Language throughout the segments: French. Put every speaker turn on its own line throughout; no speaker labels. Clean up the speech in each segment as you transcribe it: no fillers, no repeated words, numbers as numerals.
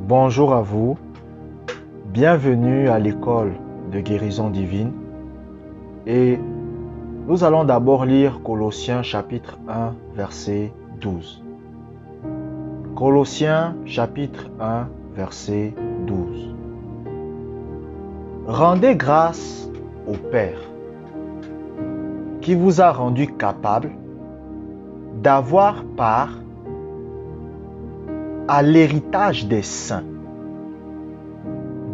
Bonjour à vous, bienvenue à l'école de guérison divine et nous allons d'abord lire Colossiens chapitre 1 verset 12. Colossiens chapitre 1 verset 12. Rendez grâce au Père qui vous a rendu capable d'avoir part à l'héritage des saints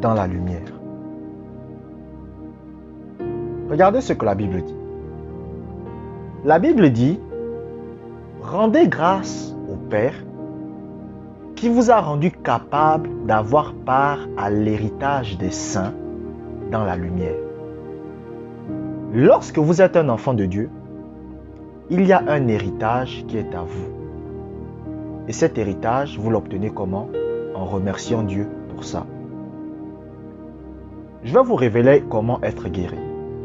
dans la lumière. Regardez ce que la Bible dit. La Bible dit, rendez grâce au Père qui vous a rendu capable d'avoir part à l'héritage des saints dans la lumière. Lorsque vous êtes un enfant de Dieu, il y a un héritage qui est à vous. Et cet héritage, vous l'obtenez comment? En remerciant Dieu pour ça. Je vais vous révéler comment être guéri,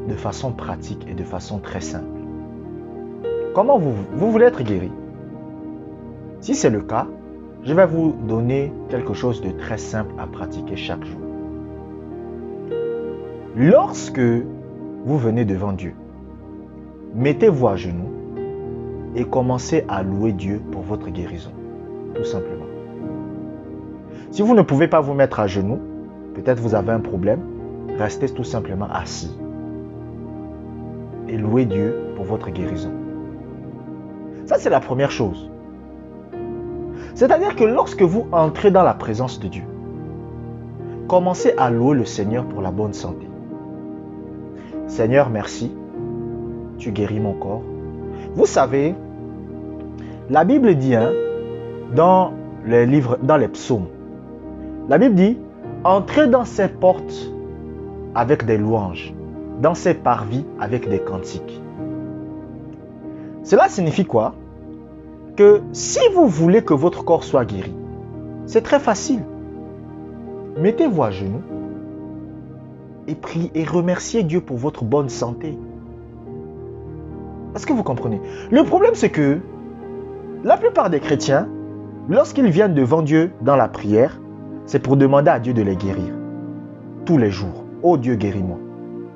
de façon pratique et de façon très simple. Comment vous voulez être guéri? Si c'est le cas, je vais vous donner quelque chose de très simple à pratiquer chaque jour. Lorsque vous venez devant Dieu, mettez-vous à genoux et commencez à louer Dieu pour votre guérison. Tout simplement. Si vous ne pouvez pas vous mettre à genoux, peut-être vous avez un problème, restez tout simplement assis et louez Dieu pour votre guérison. Ça, c'est la première chose. C'est-à-dire que lorsque vous entrez dans la présence de Dieu, commencez à louer le Seigneur pour la bonne santé. Seigneur, merci, tu guéris mon corps. Vous savez, la Bible dit, dans les psaumes, la Bible dit, entrez dans ses portes avec des louanges, dans ses parvis avec des cantiques. Cela signifie quoi? Que si vous voulez que votre corps soit guéri, c'est très facile. Mettez-vous à genoux et priez et remerciez Dieu pour votre bonne santé. Est-ce que vous comprenez? Le problème, c'est que la plupart des chrétiens, lorsqu'ils viennent devant Dieu dans la prière, c'est pour demander à Dieu de les guérir. Tous les jours. Oh Dieu, guéris-moi.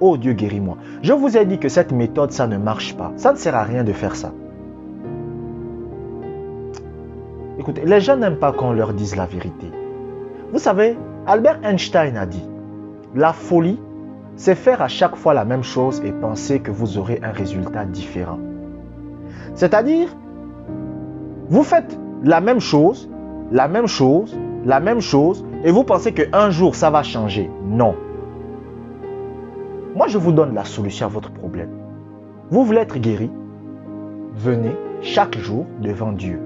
Oh Dieu, guéris-moi. Je vous ai dit que cette méthode, ça ne marche pas. Ça ne sert à rien de faire ça. Écoutez, les gens n'aiment pas qu'on leur dise la vérité. Vous savez, Albert Einstein a dit, la folie, c'est faire à chaque fois la même chose et penser que vous aurez un résultat différent. C'est-à-dire, vous faites la même chose, et vous pensez qu'un jour, ça va changer. Non. Moi, je vous donne la solution à votre problème. Vous voulez être guéri? Venez chaque jour devant Dieu.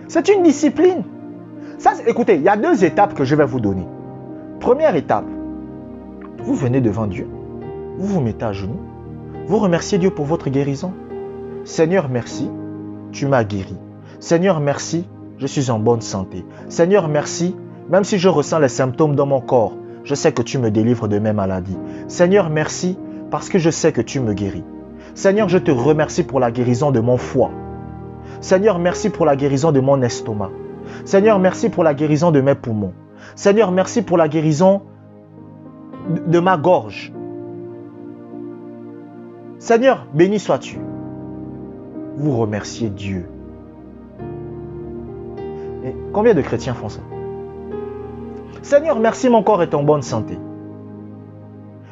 C'est une discipline. Ça, écoutez, il y a 2 étapes que je vais vous donner. Première étape, vous venez devant Dieu, vous vous mettez à genoux, vous remerciez Dieu pour votre guérison. Seigneur, merci, tu m'as guéri. Seigneur, merci, je suis en bonne santé. Seigneur, merci, même si je ressens les symptômes dans mon corps, je sais que tu me délivres de mes maladies. Seigneur, merci, parce que je sais que tu me guéris. Seigneur, je te remercie pour la guérison de mon foie. Seigneur, merci pour la guérison de mon estomac. Seigneur, merci pour la guérison de mes poumons. Seigneur, merci pour la guérison de ma gorge. Seigneur, béni sois-tu. Vous remerciez Dieu. Et combien de chrétiens font ça? Seigneur, merci, mon corps est en bonne santé.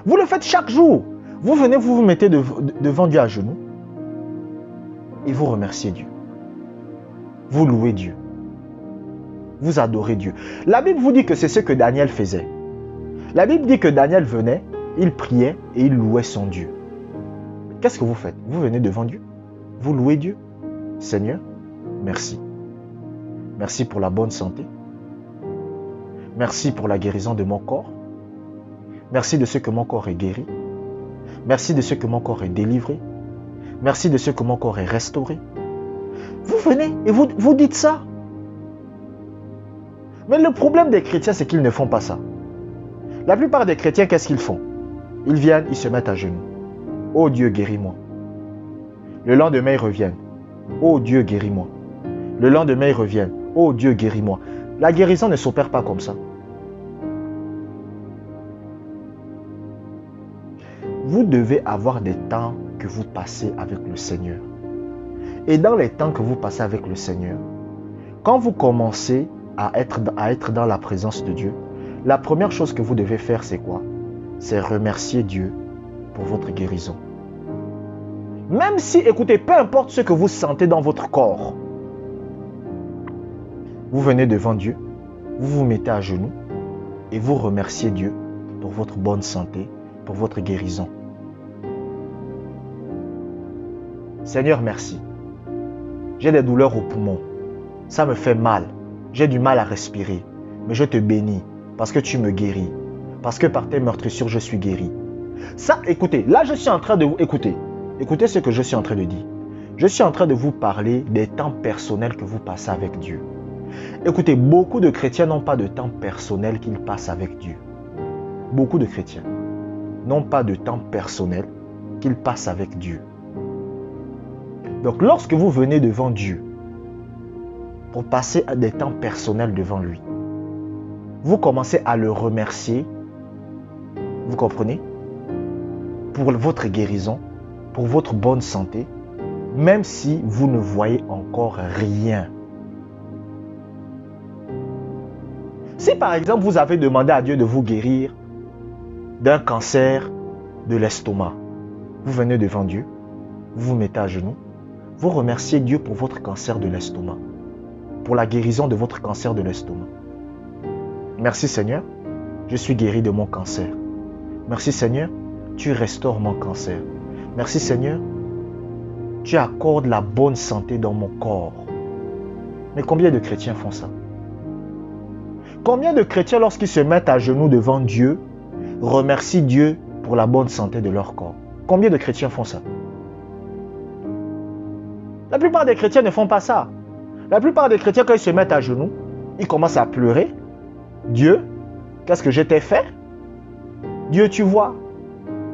Vous le faites chaque jour. Vous venez, vous vous mettez devant Dieu à genoux et vous remerciez Dieu. Vous louez Dieu. Vous adorez Dieu. La Bible vous dit que c'est ce que Daniel faisait. La Bible dit que Daniel venait, il priait et il louait son Dieu. Qu'est-ce que vous faites? Vous venez devant Dieu. Vous louez Dieu. Seigneur, merci. Merci pour la bonne santé. Merci pour la guérison de mon corps. Merci de ce que mon corps est guéri. Merci de ce que mon corps est délivré. Merci de ce que mon corps est restauré. Vous venez et vous dites ça. Mais le problème des chrétiens, c'est qu'ils ne font pas ça. La plupart des chrétiens, qu'est-ce qu'ils font? Ils viennent, ils se mettent à genoux. Oh Dieu, guéris-moi. Le lendemain, ils reviennent. Oh Dieu, guéris-moi. Le lendemain, ils reviennent. Oh Dieu, guéris-moi. La guérison ne s'opère pas comme ça. vous devez avoir des temps que vous passez avec le Seigneur. Et dans les temps que vous passez avec le Seigneur, quand vous commencez à être dans la présence de Dieu, la première chose que vous devez faire, c'est quoi? C'est remercier Dieu pour votre guérison. Même si, écoutez, peu importe ce que vous sentez dans votre corps, vous venez devant Dieu, vous vous mettez à genoux et vous remerciez Dieu pour votre bonne santé, pour votre guérison. Seigneur, merci. J'ai des douleurs aux poumons. Ça me fait mal. J'ai du mal à respirer. Mais je te bénis parce que tu me guéris. Parce que par tes meurtrissures, je suis guéri. Ça, écoutez, là, je suis en train de vous... Écoutez ce que je suis en train de dire. Je suis en train de vous parler des temps personnels que vous passez avec Dieu. Écoutez, beaucoup de chrétiens n'ont pas de temps personnel qu'ils passent avec Dieu. Beaucoup de chrétiens n'ont pas de temps personnel qu'ils passent avec Dieu. Donc, lorsque vous venez devant Dieu pour passer à des temps personnels devant lui, vous commencez à le remercier, vous comprenez, pour votre guérison, pour votre bonne santé, même si vous ne voyez encore rien. Si par exemple vous avez demandé à Dieu de vous guérir d'un cancer de l'estomac, vous venez devant Dieu, vous vous mettez à genoux, vous remerciez Dieu pour votre cancer de l'estomac, pour la guérison de votre cancer de l'estomac. Merci Seigneur, je suis guéri de mon cancer. Merci Seigneur, tu restaures mon cancer. Merci Seigneur, tu accordes la bonne santé dans mon corps. Mais combien de chrétiens font ça? Combien de chrétiens, lorsqu'ils se mettent à genoux devant Dieu, remercient Dieu pour la bonne santé de leur corps? Combien de chrétiens font ça? La plupart des chrétiens ne font pas ça. La plupart des chrétiens, quand ils se mettent à genoux, ils commencent à pleurer. Dieu, qu'est-ce que je t'ai fait? Dieu, tu vois,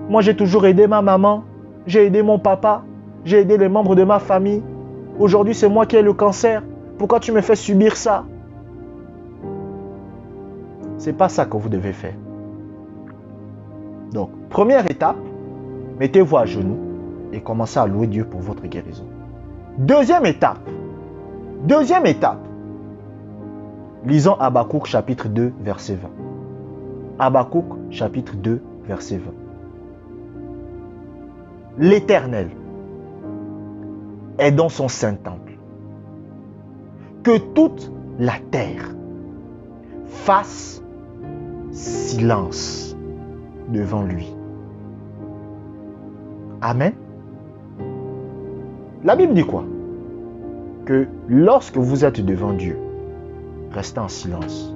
moi j'ai toujours aidé ma maman, j'ai aidé mon papa, j'ai aidé les membres de ma famille. Aujourd'hui, c'est moi qui ai le cancer. Pourquoi tu me fais subir ça? C'est pas ça que vous devez faire. Donc, première étape, mettez-vous à genoux et commencez à louer Dieu pour votre guérison. Deuxième étape, lisons Habakkuk chapitre 2, verset 20. Habakkuk chapitre 2, verset 20. L'Éternel est dans son saint temple. Que toute la terre fasse silence devant lui. Amen. La Bible dit quoi? Que lorsque vous êtes devant Dieu, restez en silence.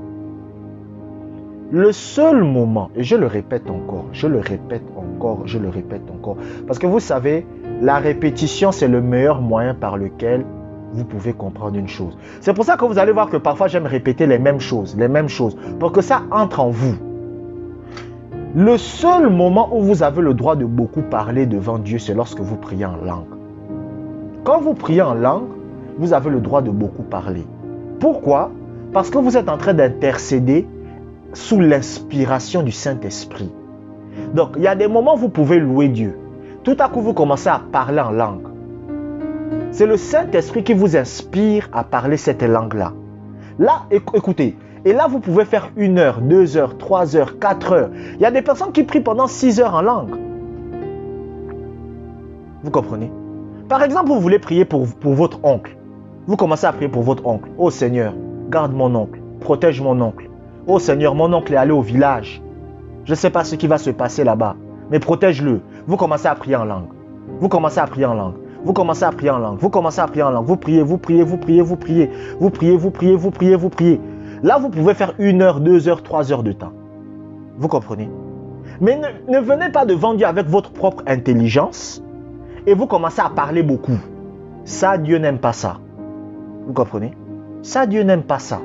Le seul moment, et je le répète encore, parce que vous savez, la répétition, c'est le meilleur moyen par lequel vous pouvez comprendre une chose. C'est pour ça que vous allez voir que parfois j'aime répéter les mêmes choses, pour que ça entre en vous. Le seul moment où vous avez le droit de beaucoup parler devant Dieu, c'est lorsque vous priez en langue. Quand vous priez en langue, vous avez le droit de beaucoup parler. Pourquoi? Parce que vous êtes en train d'intercéder sous l'inspiration du Saint-Esprit. Donc, il y a des moments où vous pouvez louer Dieu. Tout à coup, vous commencez à parler en langue. C'est le Saint-Esprit qui vous inspire à parler cette langue-là. Là, écoutez, et là, vous pouvez faire 1 heure, 2 heures, 3 heures, 4 heures. Il y a des personnes qui prient pendant 6 heures en langue. Vous comprenez? Par exemple, vous voulez prier pour votre oncle. Vous commencez à prier pour votre oncle. Oh Seigneur, garde mon oncle, protège mon oncle. Oh Seigneur, mon oncle est allé au village. Je ne sais pas ce qui va se passer là-bas, mais protège-le. Vous commencez à prier en langue. Vous commencez à prier en langue. Vous commencez à prier en langue. Vous commencez à prier en langue. Vous priez, vous priez, vous priez, vous priez. Vous priez, vous priez, vous priez, vous priez. Là, vous pouvez faire 1 heure, 2 heures, 3 heures de temps. Vous comprenez? Mais ne venez pas devant Dieu avec votre propre intelligence et vous commencez à parler beaucoup. Ça, Dieu n'aime pas ça. Vous comprenez? Ça, Dieu n'aime pas ça.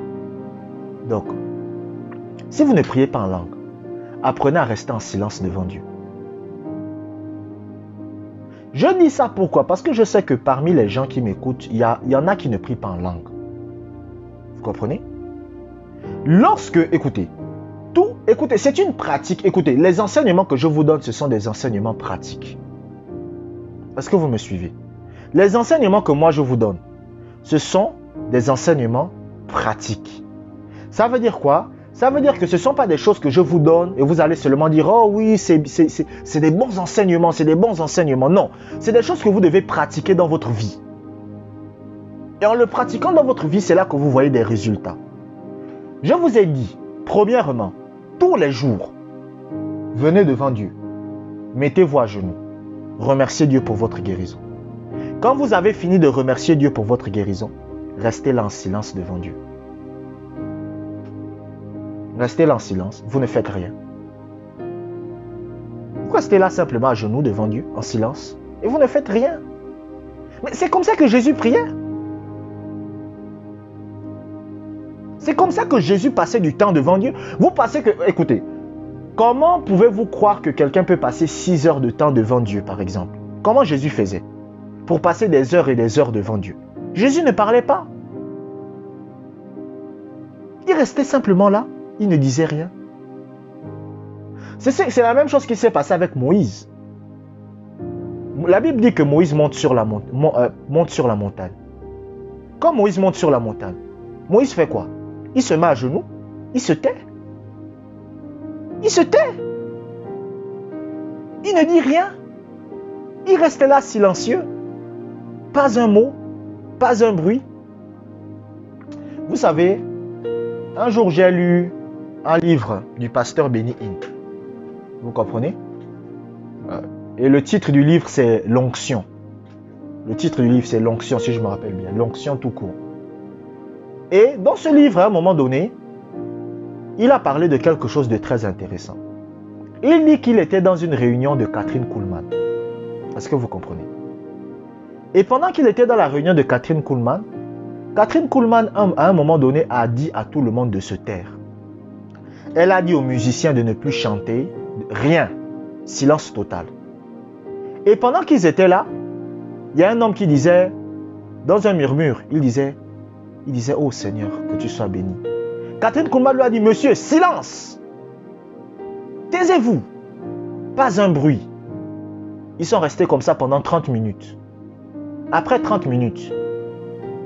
Donc, si vous ne priez pas en langue, apprenez à rester en silence devant Dieu. Je dis ça pourquoi? Parce que je sais que parmi les gens qui m'écoutent, il y en a qui ne prient pas en langue. Vous comprenez? Écoutez, Tout, écoutez, c'est une pratique. Écoutez, les enseignements que je vous donne, ce sont des enseignements pratiques. Est-ce que vous me suivez? Les enseignements que moi je vous donne, ce sont des enseignements pratiques. Ça veut dire quoi? Ça veut dire que ce ne sont pas des choses que je vous donne et vous allez seulement dire « Oh oui, c'est des bons enseignements, c'est des bons enseignements. » Non, c'est des choses que vous devez pratiquer dans votre vie. Et en le pratiquant dans votre vie, c'est là que vous voyez des résultats. Je vous ai dit, premièrement, tous les jours, venez devant Dieu, mettez-vous à genoux, remerciez Dieu pour votre guérison. Quand vous avez fini de remercier Dieu pour votre guérison, restez là en silence devant Dieu. Restez là en silence, vous ne faites rien. Vous restez là simplement à genoux devant Dieu, en silence, et vous ne faites rien. Mais c'est comme ça que Jésus priait. C'est comme ça que Jésus passait du temps devant Dieu. Vous passez que... Écoutez, comment pouvez-vous croire que quelqu'un peut passer 6 heures de temps devant Dieu, par exemple? Comment Jésus faisait pour passer des heures et des heures devant Dieu? Jésus ne parlait pas. Il restait simplement là. Il ne disait rien. C'est la même chose qui s'est passé avec Moïse. La Bible dit que Moïse monte sur la montagne. Quand Moïse monte sur la montagne, Moïse fait quoi? Il se met à genoux, il se tait. Il se tait. Il ne dit rien. Il reste là silencieux. Pas un mot, pas un bruit. Vous savez, un jour j'ai lu un livre du pasteur Benny Hinn. Vous comprenez? Et le titre du livre, c'est l'onction. Le titre du livre, c'est l'onction, si je me rappelle bien. L'onction tout court. Et dans ce livre, à un moment donné, il a parlé de quelque chose de très intéressant. Il dit qu'il était dans une réunion de Kathryn Kuhlman. Est-ce que vous comprenez? Et pendant qu'il était dans la réunion de Kathryn Kuhlman, à un moment donné, a dit à tout le monde de se taire. Elle a dit aux musiciens de ne plus chanter, rien, silence total. Et pendant qu'ils étaient là, il y a un homme qui disait, dans un murmure, il disait, oh Seigneur, que tu sois béni. Kathryn Kuhlman lui a dit, monsieur, silence! Taisez-vous! Pas un bruit. Ils sont restés comme ça pendant 30 minutes. Après 30 minutes,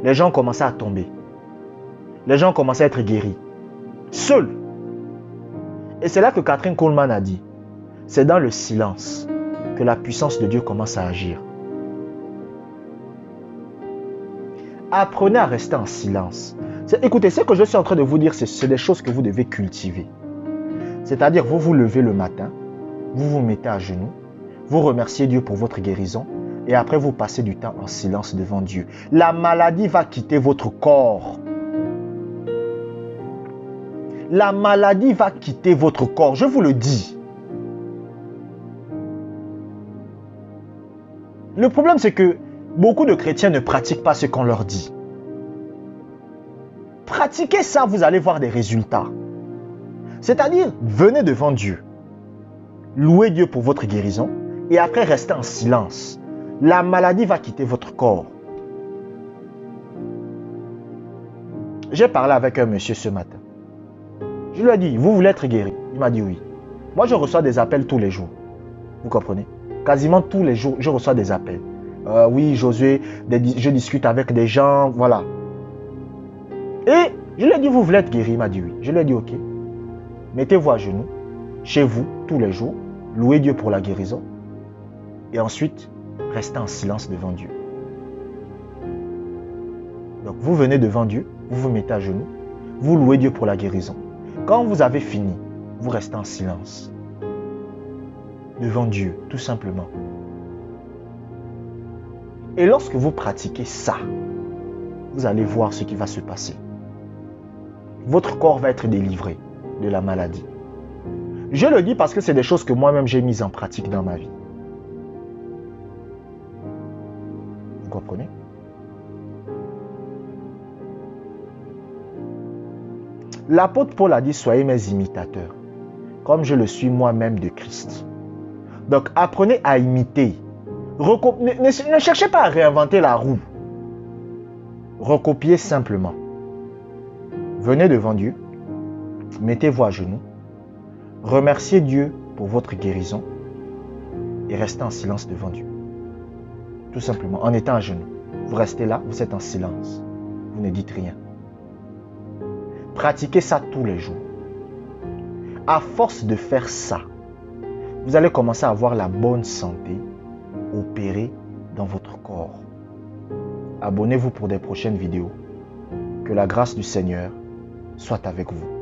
les gens commençaient à tomber. Les gens commençaient à être guéris. Seuls. Et c'est là que Kathryn Kuhlman a dit, c'est dans le silence que la puissance de Dieu commence à agir. Apprenez à rester en silence. Écoutez, ce que je suis en train de vous dire, c'est des choses que vous devez cultiver. C'est-à-dire, vous vous levez le matin, vous vous mettez à genoux, vous remerciez Dieu pour votre guérison, et après vous passez du temps en silence devant Dieu. La maladie va quitter votre corps. La maladie va quitter votre corps, je vous le dis. Le problème, c'est que beaucoup de chrétiens ne pratiquent pas ce qu'on leur dit. Pratiquez ça, vous allez voir des résultats. C'est-à-dire, venez devant Dieu. Louez Dieu pour votre guérison et après restez en silence. La maladie va quitter votre corps. J'ai parlé avec un monsieur ce matin. Je lui ai dit, vous voulez être guéri? Il m'a dit oui. Moi, je reçois des appels tous les jours. Vous comprenez? Quasiment tous les jours, je reçois des appels. Oui, Josué, je discute avec des gens, voilà. Et je lui ai dit, vous voulez être guéri? Il m'a dit oui. Je lui ai dit, ok. Mettez-vous à genoux, chez vous, tous les jours. Louez Dieu pour la guérison. Et ensuite, restez en silence devant Dieu. Donc, vous venez devant Dieu, vous vous mettez à genoux, vous louez Dieu pour la guérison. Quand vous avez fini, vous restez en silence. Devant Dieu, tout simplement. Et lorsque vous pratiquez ça, vous allez voir ce qui va se passer. Votre corps va être délivré de la maladie. Je le dis parce que c'est des choses que moi-même j'ai mises en pratique dans ma vie. Vous comprenez? L'apôtre Paul a dit, soyez mes imitateurs, comme je le suis moi-même de Christ. Donc apprenez à imiter. Ne cherchez pas à réinventer la roue. Recopiez simplement. Venez devant Dieu, mettez-vous à genoux, Remerciez Dieu pour votre guérison et restez en silence devant Dieu. Tout simplement, en étant à genoux. Vous restez là, vous êtes en silence. Vous ne dites rien. Pratiquez ça tous les jours. À force de faire ça, vous allez commencer à avoir la bonne santé opérer dans votre corps. Abonnez-vous pour des prochaines vidéos. Que la grâce du Seigneur soit avec vous.